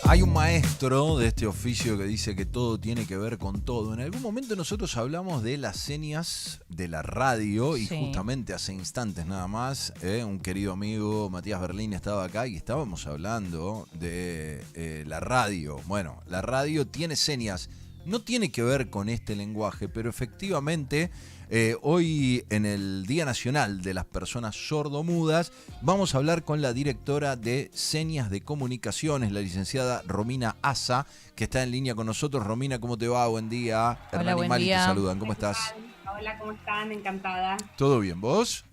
Hay un maestro de este oficio que dice que todo tiene que ver con todo. En algún momento nosotros hablamos de las señas de la radio y justamente hace instantes nada más, un querido amigo, Matías Berlín, estaba acá y estábamos hablando de la radio. Bueno, la radio tiene señas. No tiene que ver con este lenguaje, pero efectivamente hoy en el Día Nacional de las Personas Sordomudas vamos a hablar con la directora de Señas de Comunicaciones, la licenciada Romina Asa, que está en línea con nosotros. Romina, ¿cómo te va? Buen día. Hola, Hernán y Mari te saludan. ¿Cómo estás? Hola, ¿cómo están? Encantada. ¿Todo bien? ¿Vos?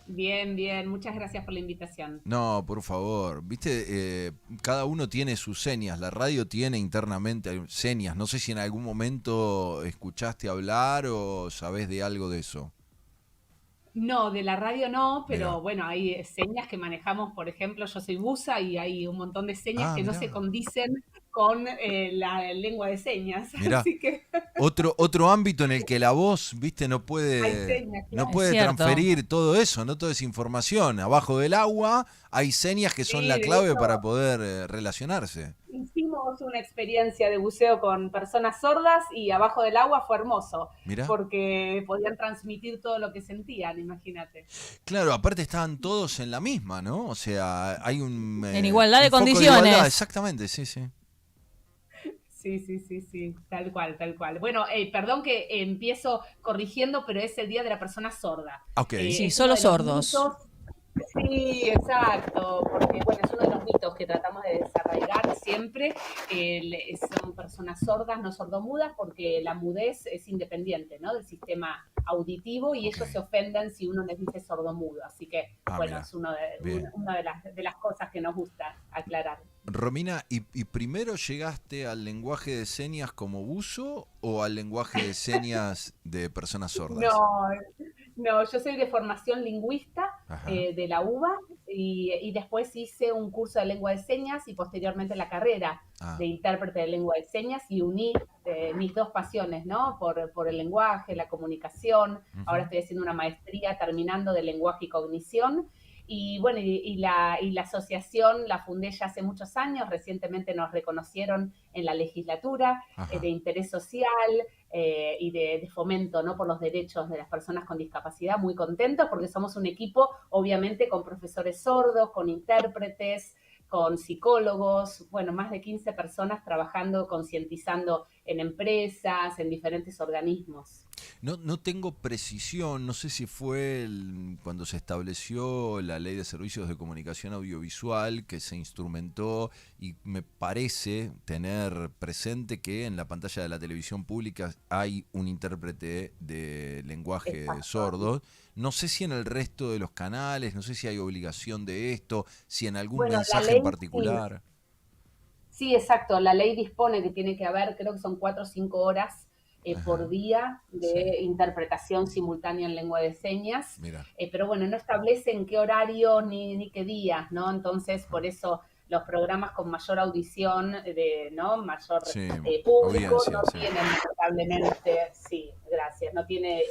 Bien, bien. Muchas gracias por la invitación. No, por favor. Viste, cada uno tiene sus señas. La radio tiene internamente señas. No sé si en algún momento escuchaste hablar o sabés de algo de eso. No, de la radio no, pero Mirá. bueno, hay señas que manejamos. Por ejemplo, yo soy buza y hay un montón de señas que no Mirá. se condicen con la lengua de señas. Mirá. Así que Otro ámbito en el que la voz, viste, no hay puede señas, no claro. puede Es cierto. transferir todo eso, no toda esa información. Abajo del agua hay señas que son Sí, la de clave hecho, para poder relacionarse. hicimos una experiencia de buceo con personas sordas y abajo del agua fue hermoso, Mirá. porque podían transmitir todo lo que sentían, imagínate. Claro, aparte estaban todos en la misma, ¿no? O sea, hay En igualdad de un foco condiciones. igualdad, exactamente, sí, sí. Sí, tal cual, tal cual. Bueno, perdón que empiezo corrigiendo, pero es el Día de la Persona Sorda. Ok. Sí, Es solo uno de los sordos. mitos. Sí, exacto, porque bueno, es uno de los mitos que tratamos de desarraigar siempre. Son personas sordas, no sordomudas, porque la mudez es independiente, ¿no?, del sistema auditivo y ellos se ofenden si uno les dice sordomudo. Así que, bueno, Mirá. es una Bien. de las cosas que nos gusta aclarar. Romina, ¿y primero llegaste al lenguaje de señas como buzo o al lenguaje de señas de personas sordas? No, yo soy de formación lingüista Ajá. de la UBA y después hice un curso de lengua de señas y posteriormente la carrera de intérprete de lengua de señas y uní mis dos pasiones, ¿no? Por el lenguaje, la comunicación. Ahora estoy haciendo una maestría terminando de lenguaje y cognición. Y bueno, y la asociación la fundé ya hace muchos años. Recientemente nos reconocieron en la legislatura de interés social y de fomento, ¿no?, por los derechos de las personas con discapacidad. Muy contentos porque somos un equipo, obviamente, con profesores sordos, con intérpretes, con psicólogos, bueno, más de 15 personas trabajando, concientizando en empresas, en diferentes organismos. No tengo precisión, no sé si fue cuando se estableció la Ley de Servicios de Comunicación Audiovisual que se instrumentó, y me parece tener presente que en la pantalla de la televisión pública hay un intérprete de lenguaje sordo. No sé si en el resto de los canales, no sé si hay obligación de esto, si en algún mensaje en particular. Sí, exacto. La ley dispone que tiene que haber, creo que son 4 o 5 horas por día de interpretación simultánea en lengua de señas. Pero bueno, no establece en qué horario ni qué días, ¿no? Entonces, por eso los programas con mayor audición, ¿no?, mayor público, no tienen lamentablemente, no tiene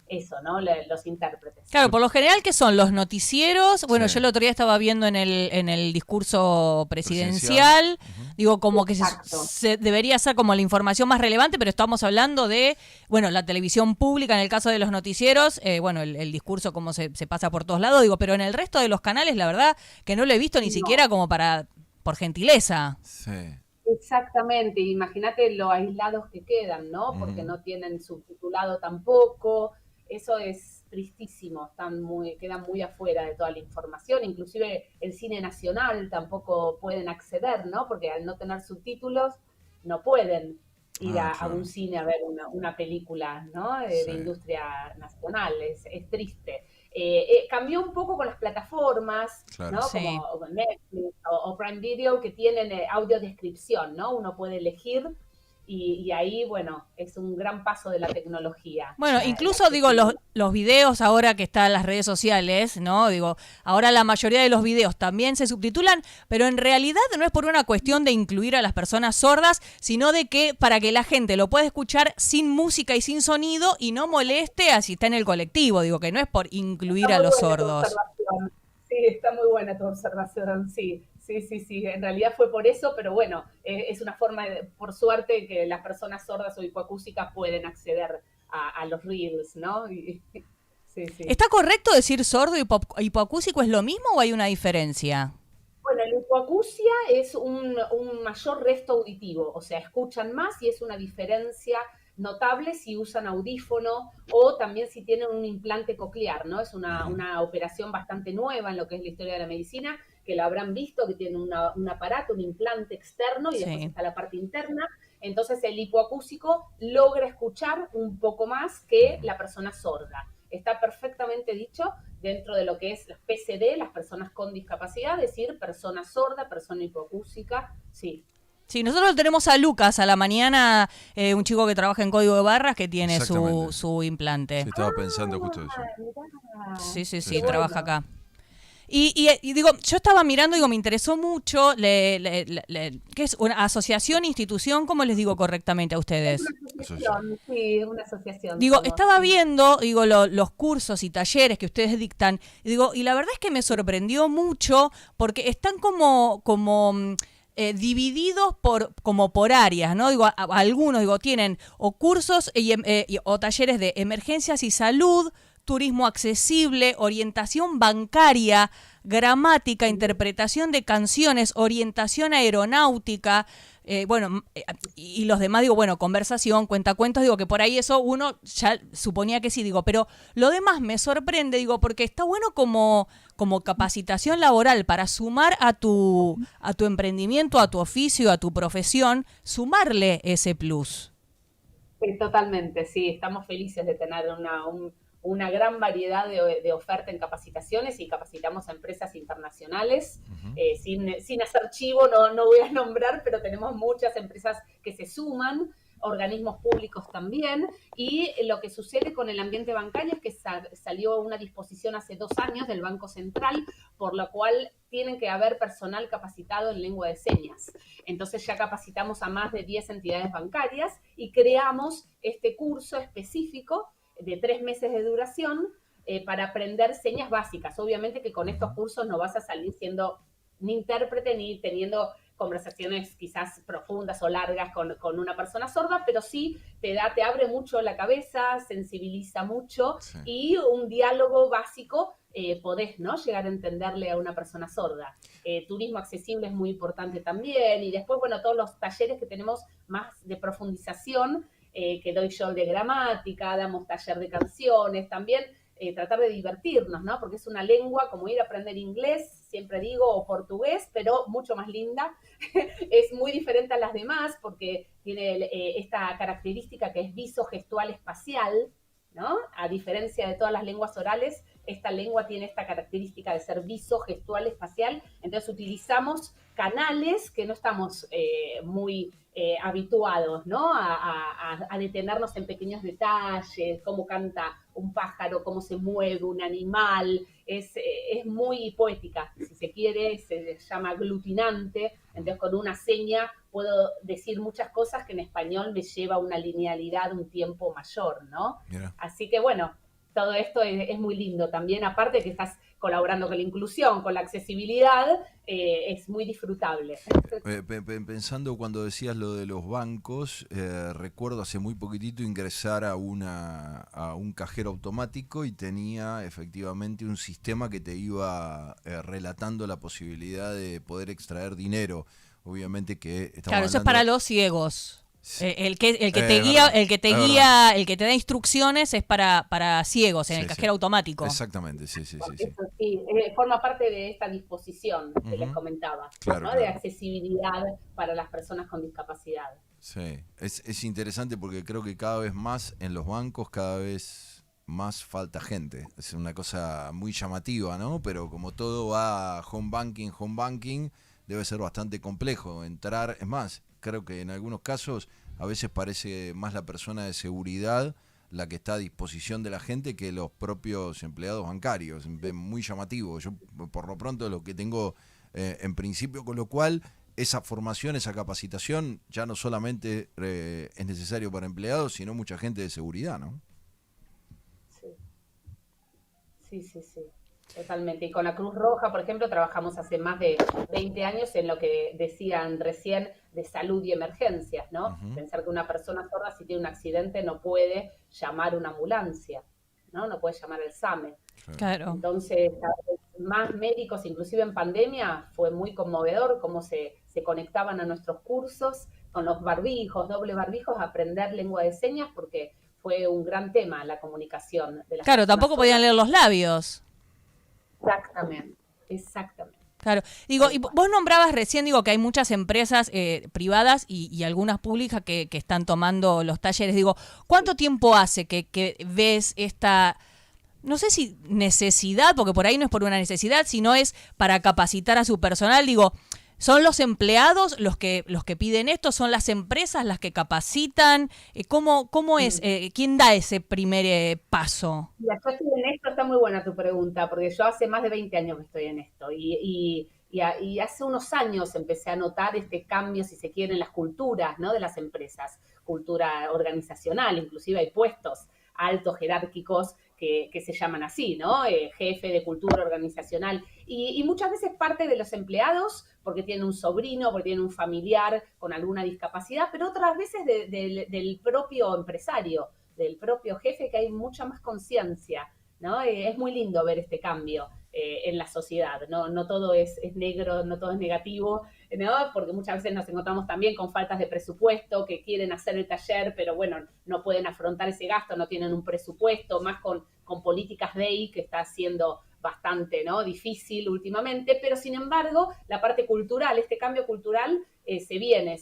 eso, ¿no?, los intérpretes. Claro, por lo general, ¿qué son los noticieros? Bueno, yo el otro día estaba viendo en el discurso presidencial, digo, como que se debería ser como la información más relevante, pero estamos hablando de, bueno, la televisión pública en el caso de los noticieros, bueno, el discurso como se pasa por todos lados, digo, pero en el resto de los canales, la verdad, que no lo he visto ni siquiera como por gentileza. Sí. Exactamente, imagínate lo aislados que quedan, ¿no? Porque no tienen subtitulado tampoco. Eso es tristísimo, quedan muy afuera de toda la información. Inclusive el cine nacional tampoco pueden acceder, ¿no? Porque al no tener subtítulos no pueden ir a un cine a ver una película, ¿no?, de industria nacional. Es triste. Cambió un poco con las plataformas, ¿no? Como Netflix o Prime Video, que tienen audiodescripción, ¿no? Uno puede elegir y ahí, bueno, es un gran paso de la tecnología. Bueno, incluso, digo, los videos ahora que están en las redes sociales, ¿no? Digo, ahora la mayoría de los videos también se subtitulan, pero en realidad no es por una cuestión de incluir a las personas sordas, sino de que para que la gente lo pueda escuchar sin música y sin sonido y no moleste a si está en el colectivo. Digo, que no es por incluir a los sordos. Sí, está muy buena tu observación, sí. Sí, en realidad fue por eso, pero bueno, es una forma, por suerte, que las personas sordas o hipoacúsicas pueden acceder a los reels, ¿no? Sí. ¿Está correcto decir sordo y hipoacúsico es lo mismo o hay una diferencia? Bueno, la hipoacusia es un mayor resto auditivo, o sea, escuchan más y es una diferencia notable si usan audífono o también si tienen un implante coclear, ¿no? Es una operación bastante nueva en lo que es la historia de la medicina, que lo habrán visto, que tiene un aparato, un implante externo y después está la parte interna. Entonces el hipoacúsico logra escuchar un poco más que la persona sorda. Está perfectamente dicho dentro de lo que es las PCD, las personas con discapacidad, decir persona sorda, persona hipoacúsica, sí. Sí, nosotros tenemos a Lucas a la mañana, un chico que trabaja en código de barras que tiene su implante. Sí, estaba pensando justo eso. Sí, trabaja acá. Y digo, yo estaba mirando, digo, me interesó mucho, ¿qué es? ¿Una asociación, institución? ¿Cómo les digo correctamente a ustedes? Una asociación. Digo, estaba viendo, digo, los cursos y talleres que ustedes dictan, y digo, y la verdad es que me sorprendió mucho porque están como divididos como por áreas, ¿no? Digo, algunos, digo, tienen o cursos o talleres de emergencias y salud, turismo accesible, orientación bancaria, gramática, interpretación de canciones, orientación aeronáutica, y los demás, digo, bueno, conversación, cuentacuentos, digo que por ahí eso uno ya suponía que sí, digo, pero lo demás me sorprende, digo, porque está bueno como capacitación laboral para sumar a tu emprendimiento, a tu oficio, a tu profesión, sumarle ese plus. Sí, totalmente, sí, estamos felices de tener una gran variedad de oferta en capacitaciones y capacitamos a empresas internacionales. Sin hacer chivo, no voy a nombrar, pero tenemos muchas empresas que se suman, organismos públicos también, y lo que sucede con el ambiente bancario es que salió una disposición hace 2 años del Banco Central, por lo cual tienen que haber personal capacitado en lengua de señas. Entonces ya capacitamos a más de 10 entidades bancarias y creamos este curso específico de 3 meses de duración para aprender señas básicas. Obviamente que con estos cursos no vas a salir siendo ni intérprete ni teniendo conversaciones quizás profundas o largas con una persona sorda, pero sí te abre mucho la cabeza, sensibiliza mucho y un diálogo básico podés, ¿no?, llegar a entenderle a una persona sorda. Turismo accesible es muy importante también, y después, bueno, todos los talleres que tenemos más de profundización, que doy yo de gramática, damos taller de canciones, también tratar de divertirnos, ¿no? Porque es una lengua como ir a aprender inglés, siempre digo, o portugués, pero mucho más linda. Es muy diferente a las demás porque tiene esta característica que es visogestual espacial, ¿no? A diferencia de todas las lenguas orales, esta lengua tiene esta característica de ser visogestual espacial, entonces utilizamos canales que no estamos muy habituados, ¿no? A detenernos en pequeños detalles, cómo canta un pájaro, cómo se mueve un animal, es muy poética, si se quiere, se llama aglutinante, entonces con una seña puedo decir muchas cosas que en español me lleva una linealidad, un tiempo mayor, ¿no? Mira. Así que bueno, todo esto es muy lindo también, aparte que estás colaborando con la inclusión, con la accesibilidad, es muy disfrutable. Pensando cuando decías lo de los bancos, recuerdo hace muy poquitito ingresar a un cajero automático y tenía efectivamente un sistema que te iba relatando la posibilidad de poder extraer dinero. Obviamente que estamos Claro, eso es para los ciegos. El que te guía, el que te da instrucciones es para ciegos en el cajero automático. Exactamente, sí. Eso forma parte de esta disposición que les comentaba, claro, ¿no? claro. De accesibilidad para las personas con discapacidad. Sí, es interesante porque creo que cada vez más en los bancos, cada vez más falta gente. Es una cosa muy llamativa, ¿no? Pero como todo va a home banking, debe ser bastante complejo entrar. Es más, creo que en algunos casos a veces parece más la persona de seguridad la que está a disposición de la gente que los propios empleados bancarios. Es muy llamativo. Yo, por lo pronto, lo que tengo en principio, con lo cual esa formación, esa capacitación ya no solamente es necesario para empleados, sino mucha gente de seguridad, ¿no? Sí. Totalmente. Y con la Cruz Roja, por ejemplo, trabajamos hace más de 20 años en lo que decían recién de salud y emergencias, ¿no? Pensar que una persona sorda, si tiene un accidente, no puede llamar una ambulancia, ¿no? No puede llamar el SAME. Claro. Entonces, más médicos, inclusive en pandemia, fue muy conmovedor cómo se conectaban a nuestros cursos con los barbijos, doble barbijos, a aprender lengua de señas, porque fue un gran tema la comunicación de las Claro, tampoco podían leer los labios. Exactamente. Claro, digo, y vos nombrabas recién, digo, que hay muchas empresas privadas y algunas públicas que están tomando los talleres. Digo, ¿cuánto tiempo hace que ves esta, no sé si necesidad, porque por ahí no es por una necesidad, sino es para capacitar a su personal? Digo, ¿son los empleados los que piden esto? ¿Son las empresas las que capacitan? ¿Cómo es? ¿Quién da ese primer paso? Mira, yo estoy en esto, está muy buena tu pregunta, porque yo hace más de 20 años que estoy en esto y hace unos años empecé a notar este cambio, si se quiere, en las culturas, ¿no? De las empresas, cultura organizacional, inclusive hay puestos altos jerárquicos que se llaman así, ¿no? Jefe de cultura organizacional. Y muchas veces parte de los empleados, porque tienen un sobrino, porque tienen un familiar con alguna discapacidad, pero otras veces del propio empresario, del propio jefe, que hay mucha más conciencia, ¿no? Es muy lindo ver este cambio en la sociedad, ¿no? No todo es negro, no todo es negativo, ¿no? Porque muchas veces nos encontramos también con faltas de presupuesto, que quieren hacer el taller, pero bueno, no pueden afrontar ese gasto, no tienen un presupuesto, más con políticas DEI, que está haciendo bastante, ¿no? Difícil últimamente, pero sin embargo, la parte cultural, este cambio cultural se viene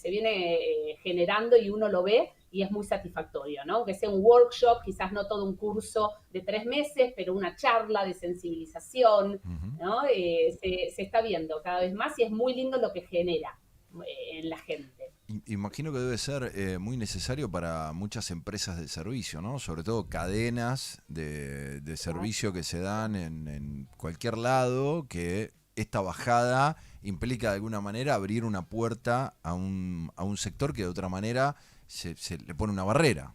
generando y uno lo ve y es muy satisfactorio, ¿no? Que sea un workshop, quizás no todo un curso de 3 meses, pero una charla de sensibilización, ¿no? Se está viendo cada vez más y es muy lindo lo que genera en la gente. Imagino que debe ser muy necesario para muchas empresas de servicio, ¿no? Sobre todo cadenas de servicio que se dan en cualquier lado, que esta bajada implica de alguna manera abrir una puerta a un sector que de otra manera se le pone una barrera.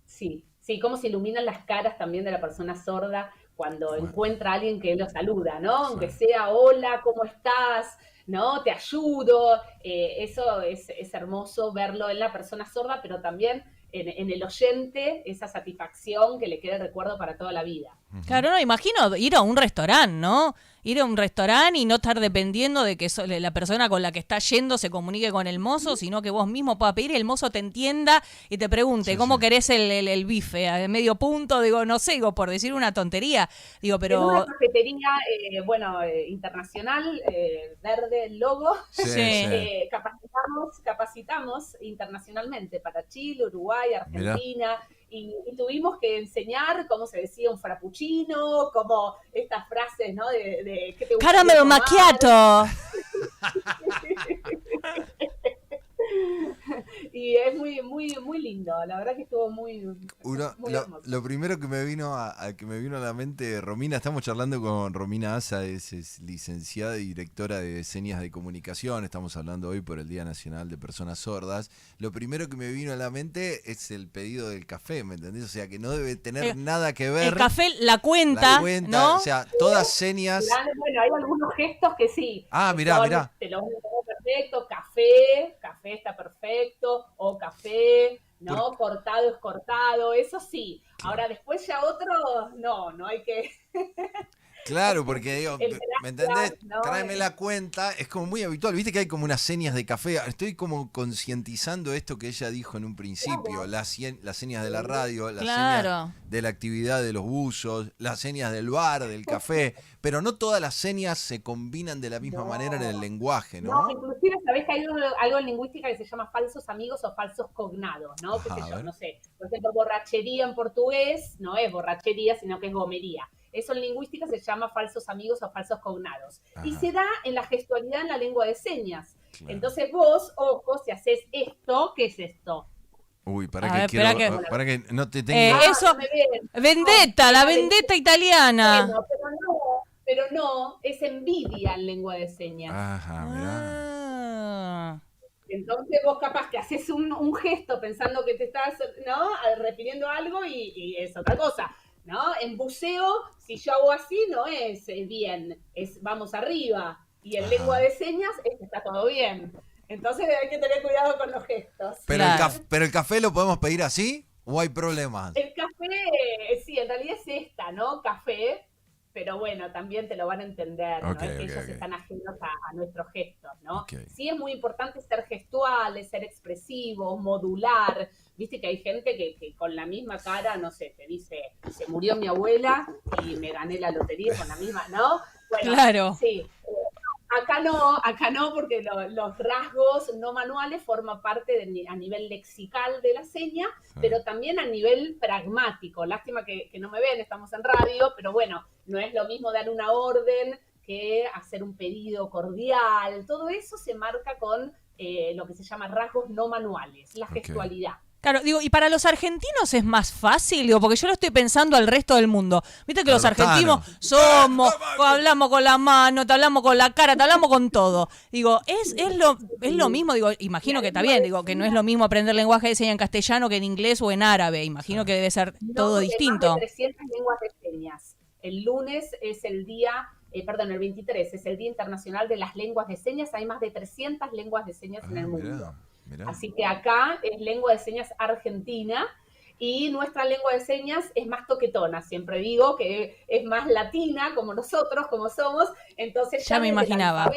Sí, cómo se iluminan las caras también de la persona sorda cuando encuentra a alguien que lo saluda, ¿no? Sí. Aunque sea, hola, ¿cómo estás? ¿No? Te ayudo. Eso es hermoso verlo en la persona sorda, pero también en el oyente, esa satisfacción que le queda el recuerdo para toda la vida. Claro, no, imagino ir a un restaurante, ¿no? Ir a un restaurante y no estar dependiendo de que la persona con la que está yendo se comunique con el mozo, sino que vos mismo puedas pedir y el mozo te entienda y te pregunte, ¿cómo querés el bife? ¿A medio punto? Digo, no sé, por decir una tontería. Digo, pero... En una cafetería, internacional, verde el logo, capacitamos internacionalmente para Chile, Uruguay, Argentina. Y tuvimos que enseñar cómo se decía un frappuccino, como estas frases, ¿no? De ¿qué te gusta? ¡Caramel macchiato! Y es muy lindo, la verdad que estuvo muy hermoso. Lo primero que me vino a la mente, Romina, estamos charlando con Romina Asa, es licenciada y directora de señas de comunicación, estamos hablando hoy por el Día Nacional de Personas Sordas. Lo primero que me vino a la mente es el pedido del café, ¿me entendés? O sea, que no debe tener nada que ver. El café, la cuenta, ¿no? O sea, todas señas... Bueno, hay algunos gestos que sí. Ah, mirá. Te lo perfecto, café está perfecto, o café, ¿no? Cortado es cortado, eso sí. Ahora después ya otro, no hay que... Claro, porque digo, ¿me entendés? No, tráeme la cuenta, es como muy habitual, viste que hay como unas señas de café, estoy como concientizando esto que ella dijo en un principio, las señas de la radio, las señas de la actividad de los buzos, las señas del bar, del café, pero no todas las señas se combinan de la misma manera en el lenguaje, ¿no? No, inclusive sabés que hay algo en lingüística que se llama falsos amigos o falsos cognados, ¿no? Ajá, ¿qué sé yo? No sé, por ejemplo, borrachería en portugués no es borrachería, sino que es gomería. Eso en lingüística se llama falsos amigos o falsos cognados. Ajá. Y se da en la gestualidad en la lengua de señas. Claro. Entonces vos, ojo, si haces esto, ¿qué es esto? Uy, para que no te tenga... eso, vendetta, la vendetta italiana. Bueno, pero no, es envidia en lengua de señas. Ajá, mirá. Entonces vos capaz que haces un gesto pensando que te estás, ¿no? refiriendo a algo y es otra cosa. ¿no? En buceo, si yo hago así, no es bien, es vamos arriba. Y en lengua de señas es que está todo bien. Entonces hay que tener cuidado con los gestos. Pero, pero el café lo podemos pedir así o hay problemas. El café, sí, en realidad es esta, ¿no? Café, pero bueno, también te lo van a entender, ¿no? Es que ellos están ajenos a nuestros gestos, ¿no? Sí es muy importante ser gestuales, ser expresivos, modular. Viste que hay gente que con la misma cara, no sé, te dice, se murió mi abuela y me gané la lotería con la misma, ¿no? Bueno, claro. Sí. Acá no, porque los rasgos no manuales forman parte a nivel lexical de la seña, pero también a nivel pragmático. Lástima que no me ven, estamos en radio, pero bueno, no es lo mismo dar una orden que hacer un pedido cordial. Todo eso se marca con lo que se llama rasgos no manuales, la gestualidad. Claro, digo, y para los argentinos es más fácil, digo, porque yo lo estoy pensando al resto del mundo. Viste que los argentinos hablamos con la mano, te hablamos con la cara, te hablamos con todo. Digo, es lo mismo, digo, imagino que está bien, digo, que no es lo mismo aprender lenguaje de señas en castellano que en inglés o en árabe. Imagino que debe ser todo distinto. Más de 300 lenguas de señas. El lunes es el día, el 23, es el Día Internacional de las Lenguas de Señas. Hay más de 300 lenguas de señas en el mundo. Mirá. Así que acá es lengua de señas argentina y nuestra lengua de señas es más toquetona, siempre digo que es más latina como nosotros, como somos, entonces ya me imaginaba.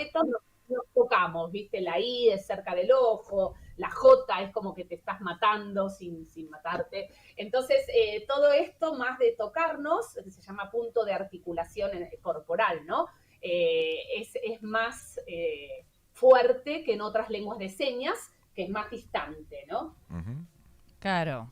Nos tocamos, ¿viste? La I es cerca del ojo, la J es como que te estás matando sin matarte. Entonces, todo esto más de tocarnos, se llama punto de articulación corporal, ¿no? Es más fuerte que en otras lenguas de señas, que es más distante, ¿no? Claro,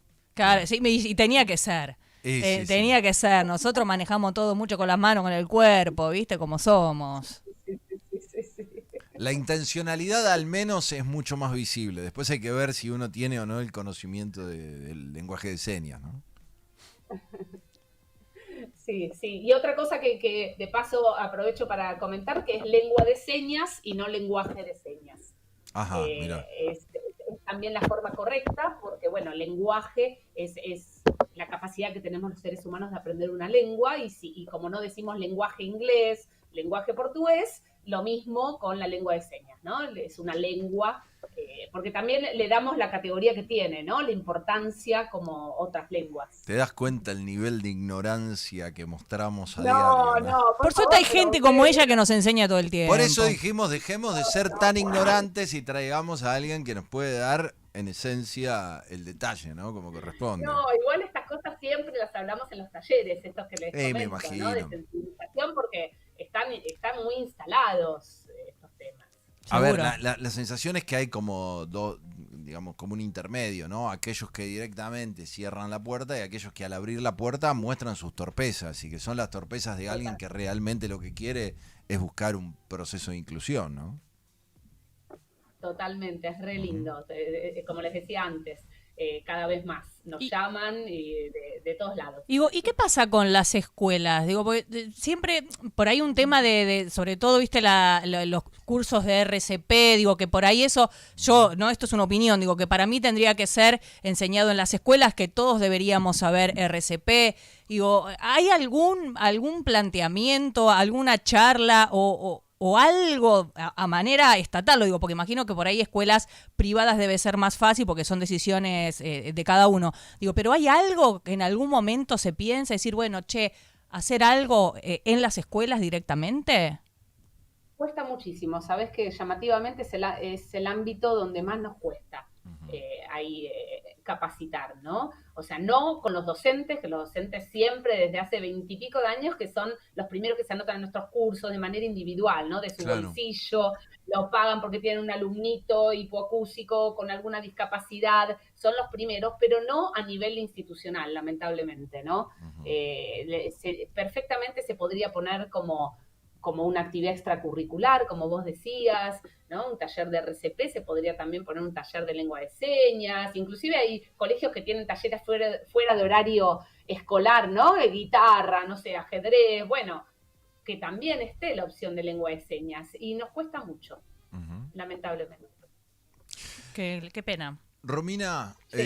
sí, y tenía que ser. Tenía que ser. Nosotros manejamos todo mucho con las manos, con el cuerpo, ¿viste? Como somos. Sí. La intencionalidad al menos es mucho más visible. Después hay que ver si uno tiene o no el conocimiento del lenguaje de señas, ¿no? Sí. Y otra cosa que de paso aprovecho para comentar, que es lengua de señas y no lenguaje de señas. Ajá, mira. Es también la forma correcta, porque bueno, lenguaje es la capacidad que tenemos los seres humanos de aprender una lengua, y como no decimos lenguaje inglés, lenguaje portugués, lo mismo con la lengua de señas, ¿no? Es una lengua, porque también le damos la categoría que tiene, ¿no? La importancia como otras lenguas. ¿Te das cuenta el nivel de ignorancia que mostramos a diario? No, por suerte hay gente como ella que nos enseña todo el tiempo. Por eso dijimos, dejemos de ser tan ignorantes y traigamos a alguien que nos puede dar, en esencia, el detalle, ¿no? Como corresponde. No, igual estas cosas siempre las hablamos en los talleres, estos que les comento, me imagino. ¿no? De sensibilización, porque están muy instalados estos temas. A ver, la sensación es que hay como como un intermedio, ¿no? Aquellos que directamente cierran la puerta y aquellos que al abrir la puerta muestran sus torpezas, y que son las torpezas de alguien que realmente lo que quiere es buscar un proceso de inclusión, ¿no? Totalmente, es re lindo. Como les decía antes, cada vez más nos llaman de todos lados. Digo, ¿y qué pasa con las escuelas? Digo, porque siempre por ahí un tema de sobre todo, viste, los cursos de RCP, digo que por ahí eso, esto es una opinión, digo que para mí tendría que ser enseñado en las escuelas, que todos deberíamos saber RCP. Digo, ¿hay algún planteamiento, alguna charla o algo a manera estatal? Lo digo porque imagino que por ahí escuelas privadas debe ser más fácil porque son decisiones de cada uno. Digo, pero ¿hay algo que en algún momento se piensa, decir, bueno, hacer algo en las escuelas directamente? Cuesta muchísimo, sabes que llamativamente es el ámbito donde más nos cuesta capacitar, ¿no? O sea, no con los docentes, que los docentes siempre desde hace 20 y pico de años que son los primeros que se anotan en nuestros cursos de manera individual, ¿no? De su bolsillo, lo pagan porque tienen un alumnito hipoacúsico con alguna discapacidad, son los primeros, pero no a nivel institucional, lamentablemente, ¿no? Perfectamente se podría poner como una actividad extracurricular, como vos decías, ¿no? Un taller de RCP, se podría también poner un taller de lengua de señas, inclusive hay colegios que tienen talleres fuera de horario escolar, ¿no? De guitarra, no sé, ajedrez, bueno, que también esté la opción de lengua de señas, y nos cuesta mucho, lamentablemente. Qué pena. Romina, Sí.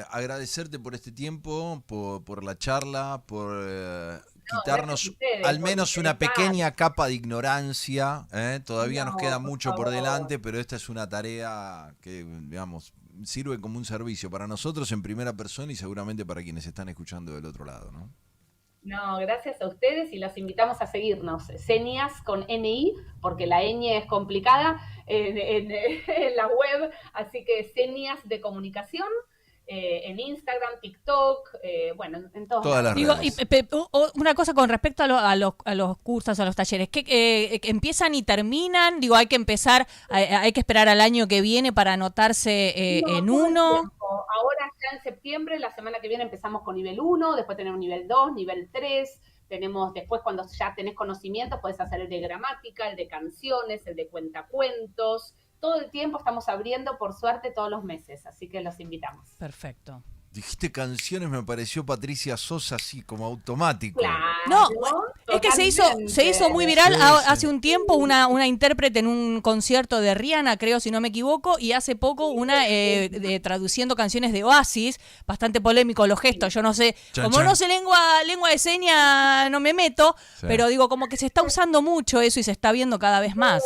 agradecerte por este tiempo, por la charla, por Gracias a quitarnos ustedes al por menos una interesar. pequeña capa de ignorancia. Todavía nos No, queda por mucho por favor. delante, pero esta es una tarea que, digamos, sirve como un servicio para nosotros en primera persona y seguramente para quienes están escuchando del otro lado, ¿no? No, gracias a ustedes y los invitamos a seguirnos. Senias con NI, porque la ñ es complicada en la web, así que Senias de Comunicación, en Instagram, TikTok, bueno, en todos Todas las lados Digo, estamos. redes. una cosa con respecto a los cursos, a los talleres, que empiezan y terminan, digo, hay que empezar, hay que esperar al año que viene para anotarse No, en todo el uno. tiempo. Ahora ya en septiembre, la semana que viene empezamos con nivel 1, después tenemos nivel 2, nivel 3, tenemos después cuando ya tenés conocimientos, puedes hacer el de gramática, el de canciones, el de cuentacuentos. Todo el tiempo estamos abriendo, por suerte, todos los meses, así que los invitamos. Perfecto. Dijiste canciones, me pareció Patricia Sosa así como automático. No, Claro, es que se totalmente. hizo muy viral Sí, hace sí. un tiempo una intérprete en un concierto de Rihanna, creo, si no me equivoco, y hace poco una traduciendo canciones de Oasis, bastante polémico los gestos, yo no sé, Chan, como chan. no sé lengua de señas, no me meto, Sí. pero digo, como que se está usando mucho eso y se está viendo cada vez más.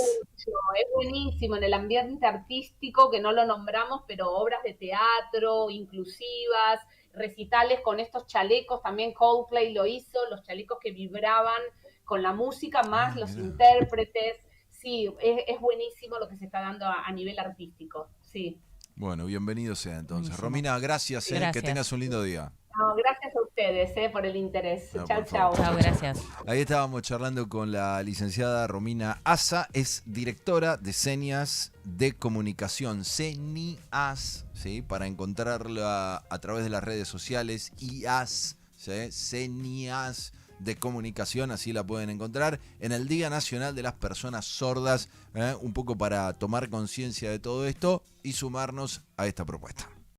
Es buenísimo en el ambiente artístico, que no lo nombramos, pero obras de teatro inclusivas, recitales con estos chalecos, también Coldplay lo hizo, los chalecos que vibraban con la música, más los Mirá. intérpretes. Sí, es buenísimo lo que se está dando a nivel artístico, sí. Bueno, bienvenido sea entonces. Buenísimo. Romina, gracias, Sí. que Gracias. tengas un lindo día. No, gracias a ustedes por el interés. No, Chau, por favor. chau. Chao, gracias. Ahí estábamos charlando con la licenciada Romina Asa, es directora de Señas de Comunicación, CENIAS, ¿sí? Para encontrarla a través de las redes sociales, IAS, ¿sí? CENIAS de Comunicación, así la pueden encontrar en el Día Nacional de las Personas Sordas, un poco para tomar conciencia de todo esto y sumarnos a esta propuesta.